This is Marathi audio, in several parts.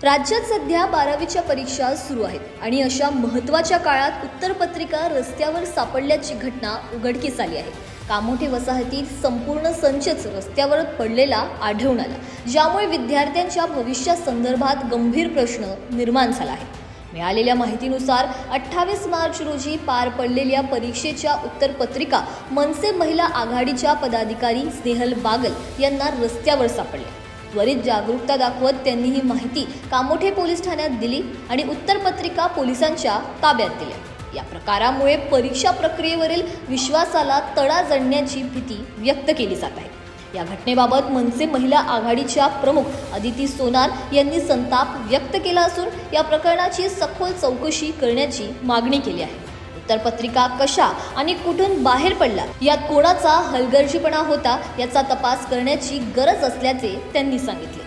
राज्यात सध्या 12वीच्या परीक्षा सुरू आहेत आणि अशा महत्त्वाच्या काळात उत्तरपत्रिका रस्त्यावर सापडल्याची घटना उघडकीस आली आहे। कामोठे वसाहतीत संपूर्ण संचच रस्त्यावर पडलेला आढळून आला, ज्यामुळे विद्यार्थ्यांच्या भविष्यासंदर्भात गंभीर प्रश्न निर्माण झाला आहे। मिळालेल्या माहितीनुसार 28 मार्च रोजी पार पडलेल्या परीक्षेच्या उत्तरपत्रिका मनसे महिला आघाडीच्या पदाधिकारी स्नेहल बागल यांना रस्त्यावर सापडल्या। त्वरित जागरूकता दाखवत त्यांनी ही माहिती कामोठे पोलीस ठाण्यात दिली आणि उत्तरपत्रिका पोलिसांच्या ताब्यात दिल्या। या प्रकारामुळे परीक्षा प्रक्रियेवरील विश्वासाला तडा जाण्याची भीती व्यक्त केली जात आहे। या घटनेबाबत मनसे महिला आघाडीच्या प्रमुख अदिती सोनार यांनी संताप व्यक्त केला असून या प्रकरणाची सखोल चौकशी करण्याची मागणी केली आहे। उत्तरपत्रिका कशा आणि कुठून बाहेर पडला, यात कोणाचा हलगर्जीपणा होता याचा तपास करण्याची गरज असल्याचे त्यांनी सांगितले।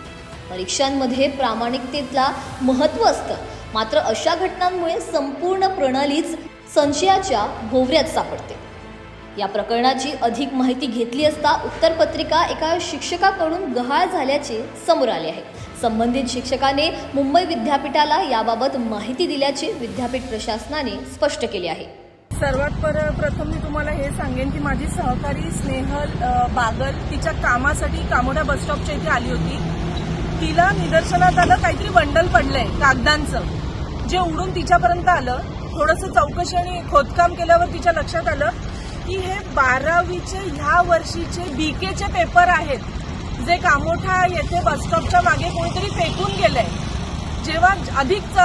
परीक्षांमध्ये प्रामाणिकतेला महत्त्व असतं, मात्र अशा घटनांमुळे संपूर्ण प्रणालीच संशयाच्या भोवऱ्यात सापडते। या प्रकरणाची अधिक माहिती घेतली असता उत्तरपत्रिका एका शिक्षकाकडून गहाळ झाल्याचे समोर आले आहे। संबंधित शिक्षकाने मुंबई विद्यापीठाला याबाबत माहिती दिल्याचे विद्यापीठ प्रशासनाने स्पष्ट केले आहे। सर्वात प्रथम मी तुम्हाला हे सांगेन की माझी सहकारी स्नेहल बागल तिच्या कामासाठी कामोठा बस स्टॉपच्या इथे आली होती। तिला निदर्शनात आलं काहीतरी बंडल पडलंय कागदांचं, जे उडून तिच्यापर्यंत आलं। थोडंसं चौकशी आणि खोदकाम केल्यावर तिच्या लक्षात आलं की हे 12वीचे ह्या वर्षीचे बीकेचे पेपर आहेत, जे कामोठा येथे बस स्टॉपच्या मागे कोणीतरी फेकून गेलंय। जेव्हा अधिक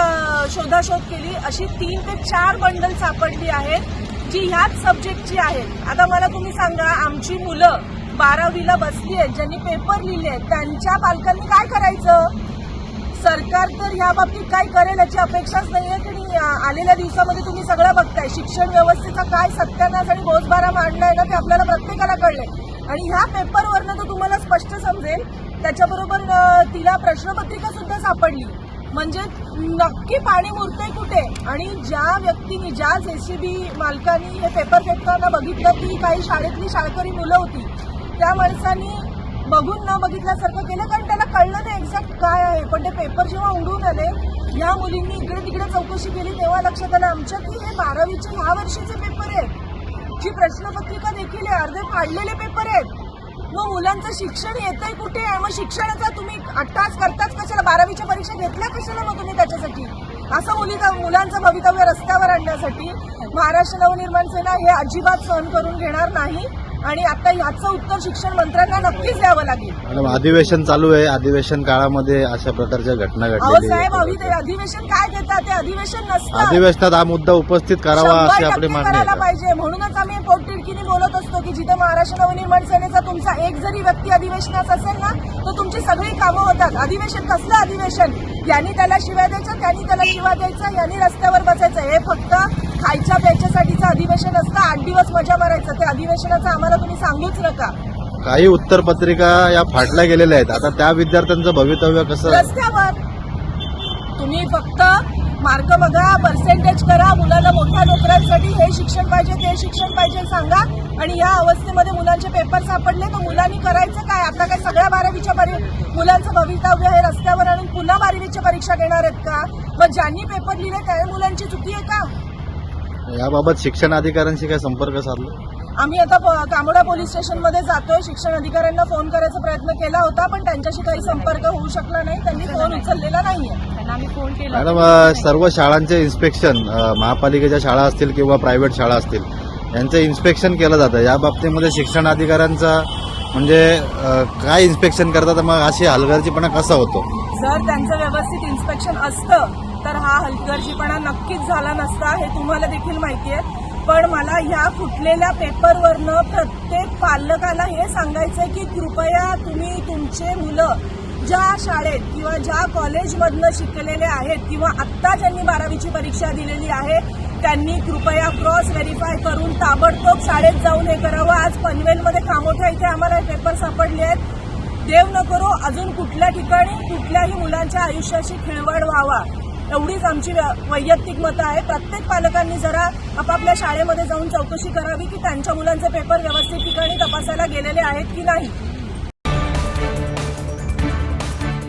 शोधाशोध केली, अशी 3 ते 4 बंडल सापडली आहेत जी ह्याच सब्जेक्टची आहेत। आता मला तुम्ही सांगा, आमची मुलं 12वीला बसली आहेत, ज्यांनी पेपर लिहिले आहेत, त्यांच्या पालकांनी काय करायचं? सरकार तर ह्या बाबतीत काय करेल याची अपेक्षाच नाहीये। की आलेल्या दिवसामध्ये तुम्ही सगळं बघताय, शिक्षण व्यवस्थेचा काय सत्यानाश आणि बोजबारा मांडलाय ना, ते आपल्याला प्रत्येकाला कळलंय। आणि ह्या पेपरवरनं तर तुम्हाला स्पष्ट समजेल। त्याच्याबरोबर तिला प्रश्नपत्रिका सुद्धा सापडली, म्हणजे नक्की पाणी मुरतंय कुठे। आणि ज्या व्यक्तीने, ज्या जेसीबी मालकांनी हे पेपर फेकताना बघितलं, ती काही शाळेतली शाळकरी मुलं होती। त्या माणसांनी बघून न बघितल्यासारखं केलं, कारण त्याला कळलं नाही एक्झॅक्ट काय आहे। पण ते पेपर जेव्हा उडून आले, ह्या मुलींनी इकडे तिकडे चौकशी केली, तेव्हा लक्षात आलं आमच्या की हे 12वीचे ह्या वर्षीचे पेपर आहेत, जी प्रश्नपत्रिका देखील आहे, अर्धे फाडलेले पेपर आहेत। मग मुलांचं शिक्षण येतंय कुठे आहे? मग शिक्षणाचा तुम्ही अट्टास करताच कशाला? 12वीच्या परीक्षा घेतल्या कशाला मग तुम्ही त्याच्यासाठी? असं मुलांचं भवितव्य रस्त्यावर आणण्यासाठी महाराष्ट्र नवनिर्माण सेना हे अजिबात सहन करून घेणार नाही। आणि आता याचं उत्तर शिक्षण मंत्र्यांना नक्कीच द्यावं लागेल। मॅडम, अधिवेशन चालू आहे, अधिवेशन काळामध्ये अशा प्रकारच्या घटना घडल्या। साहेब, अधिवेशन काय घेतात? ते अधिवेशन नसतं। अधिवेशनात हा मुद्दा उपस्थित करावा अशी आपली मागणी करायला पाहिजे। म्हणूनच आम्ही पोटतिडकीने बोलत असतो की जिथे महाराष्ट्र नवनिर्माण सेनेचा तुमचा एक जरी व्यक्ती अधिवेशनात असेल ना, तर तुमची सगळी कामं होतात। अधिवेशन कसलं अधिवेशन? यांनी त्याला शिव्या द्यायचं, त्यांनी त्याला शिव्या द्यायचा, यांनी रस्त्यावर बसायचं। हे फक्त खायच्या प्यायच्यासाठीचं अधिवेशन असतं। 8 दिवस मजा मारायचं। ते अधिवेशनाचं आम्हाला तुम्ही सांगूच नका। काही उत्तरपत्रिका या फाटल्या गेलेल्या आहेत, आता त्या विद्यार्थ्यांचं भवितव्य कसं? रस्त्यावर तुम्ही फक्त मार्क बघा, पर्सेंटेज करा, मुलाला मोठ्या नोकऱ्यांसाठी हे शिक्षण पाहिजे, ते शिक्षण पाहिजे सांगा। आणि या अवस्थेमध्ये मुलांचे पेपर सापडले, तर मुलांनी करायचं काय? आता काय सगळ्या 12वीच्या मुलांचं भवितव्य हे रस्त्यावर आणून पुन्हा 12वीच्या परीक्षा घेणार आहेत का? मग ज्यांनी पेपर लिहिले त्या मुलांची चुकी आहे का? याबाबत शिक्षण अधिकाऱ्यांशी काय संपर्क साधला? आम्ही आता कामोठा पोलीस स्टेशनमध्ये जातोय। शिक्षण अधिकाऱ्यांना फोन करायचा प्रयत्न केला होता, पण त्यांच्याशी काही संपर्क होऊ शकला नाही। त्यांनी फोन उचललेला नाहीये। त्यांना आम्ही फोन केला। मॅडम, सर्व शाळांचे इन्स्पेक्शन, महापालिकेच्या शाळा असतील किंवा प्रायव्हेट शाळा असतील, यांचं इन्स्पेक्शन केलं जातं। या बाबतीमध्ये शिक्षण अधिकाऱ्यांचा म्हणजे काय इन्स्पेक्शन करतात, मग अशी हलगर्जीपणा कसा होतो? जर त्यांचं व्यवस्थित इन्स्पेक्शन असतं तर हा हलगर्जीपणा नक्कीच झाला नसता, हे तुम्हाला देखील माहिती आहे। पण मला ह्या फुटलेल्या पेपरवरनं प्रत्येक पालकाला हे सांगायचंय की कृपया तुम्ही तुमचे मुलं ज्या शाळेत किंवा ज्या कॉलेजमधनं शिकलेले आहेत किंवा आत्ता ज्यांनी 12वीची परीक्षा दिलेली आहे, त्यांनी कृपया क्रॉस व्हेरीफाय करून ताबडतोब शाळेत जाऊन हे करावं। आज पनवेलमध्ये कामोठा इथे आम्हाला पेपर सापडले आहेत। देव न करो अजून कुठल्या ठिकाणी कुठल्याही मुलांच्या आयुष्याशी खिळवाड व्हावा, एवढीच आमची वैयक्तिक मतं आहे। प्रत्येक पालकांनी जरा आपापल्या शाळेमध्ये जाऊन चौकशी करावी की त्यांच्या मुलांचे पेपर व्यवस्थित ठिकाणी तपासायला गेलेले आहेत की नाही।